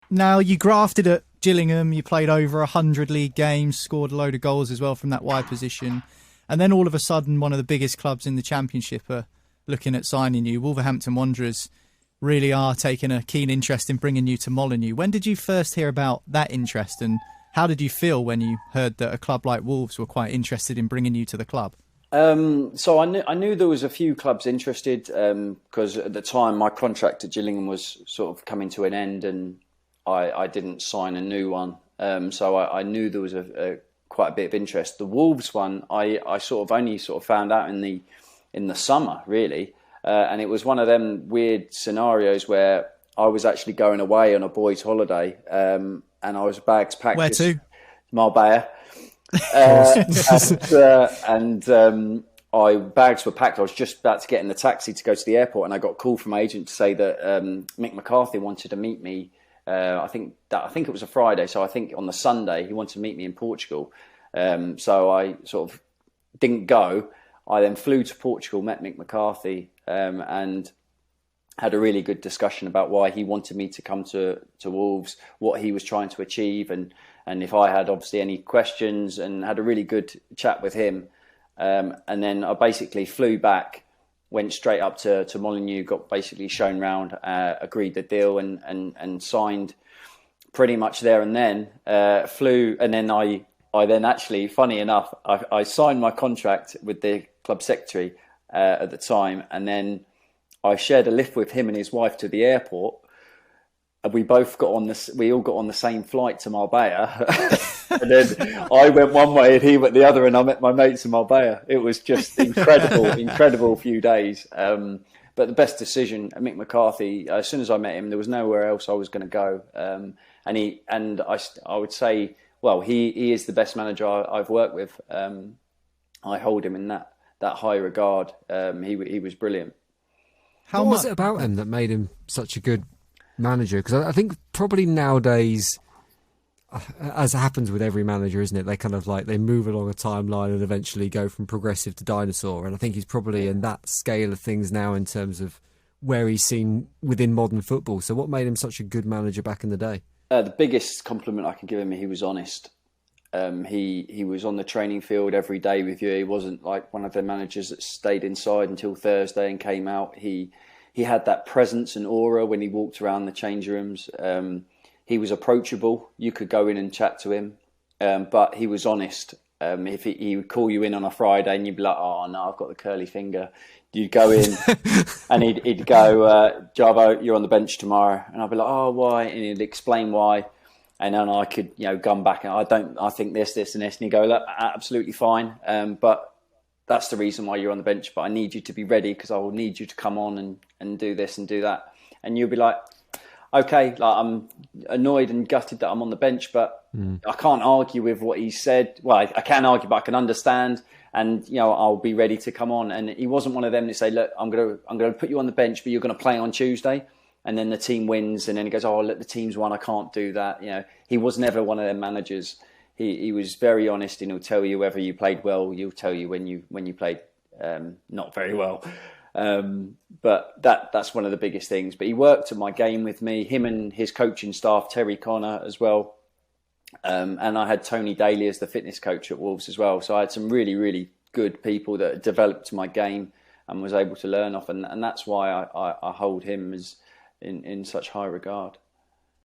Now, you grafted at Gillingham, you played over 100 league games, scored a load of goals as well from that wide position. And then all of a sudden, one of the biggest clubs in the Championship are looking at signing you. Wolverhampton Wanderers really are taking a keen interest in bringing you to Molineux. When did you first hear about that interest, and how did you feel when you heard that a club like Wolves were quite interested in bringing you to the club? So I knew there was a few clubs interested because at the time my contract at Gillingham was sort of coming to an end, and I didn't sign a new one. So I knew there was quite a bit of interest. The Wolves one, I sort of only found out in the summer, really. And it was one of them weird scenarios where I was actually going away on a boys' holiday, and I was bags packed. Where to? Marbella. Bags were packed. I was just about to get in the taxi to go to the airport, and I got a call from my agent to say that Mick McCarthy wanted to meet me. I think it was a Friday, so I think on the Sunday he wanted to meet me in Portugal. So I sort of didn't go. I then flew to Portugal, met Mick McCarthy, and had a really good discussion about why he wanted me to come to Wolves, what he was trying to achieve, and if I had obviously any questions, and had a really good chat with him. And then I basically flew back, went straight up to Molineux, got basically shown round, agreed the deal, and signed pretty much there and then. Flew, and then I then actually, funny enough, I signed my contract with the club secretary at the time, and then I shared a lift with him and his wife to the airport. And we all got on the same flight to Marbella. And then I went one way and he went the other, and I met my mates in Marbella. It was just incredible few days. But the best decision, Mick McCarthy, as soon as I met him, there was nowhere else I was going to go. And I would say, well, he is the best manager I've worked with. I hold him in that high regard. He was brilliant. What was it about him that made him such a good manager? Because I think probably nowadays, as happens with every manager, isn't it? They kind of they move along a timeline and eventually go from progressive to dinosaur. And I think he's probably in that scale of things now in terms of where he's seen within modern football. So what made him such a good manager back in the day? The biggest compliment I can give him, he was honest. He was on the training field every day with you. He wasn't like one of the managers that stayed inside until Thursday and came out. He had that presence and aura when he walked around the change rooms. He was approachable. You could go in and chat to him, but he was honest. If he would call you in on a Friday and you'd be like, "Oh no, I've got the curly finger," you'd go in and he'd go, "Jarvo, you're on the bench tomorrow," and I'd be like, "Oh, why?" And he'd explain why. And then I could, come back and I think this, and this. And he'd go, "Look, absolutely fine. But that's the reason why you're on the bench. But I need you to be ready because I will need you to come on and do this and do that." And you'll be like, "Okay, I'm annoyed and gutted that I'm on the bench, but I can't argue with what he said. Well, I can argue, but I can understand. And, I'll be ready to come on." And he wasn't one of them that say, "Look, I'm going to put you on the bench, but you're going to play on Tuesday." And then the team wins, and then he goes, "Oh, look, the team's won. I can't do that." He was never one of them managers. He was very honest, and he'll tell you whether you played well. He'll tell you when you played not very well. But that's one of the biggest things. But he worked at my game with me, him and his coaching staff, Terry Connor as well. And I had Tony Daly as the fitness coach at Wolves as well. So I had some really, really good people that developed my game and was able to learn off. And that's why I hold him as in such high regard.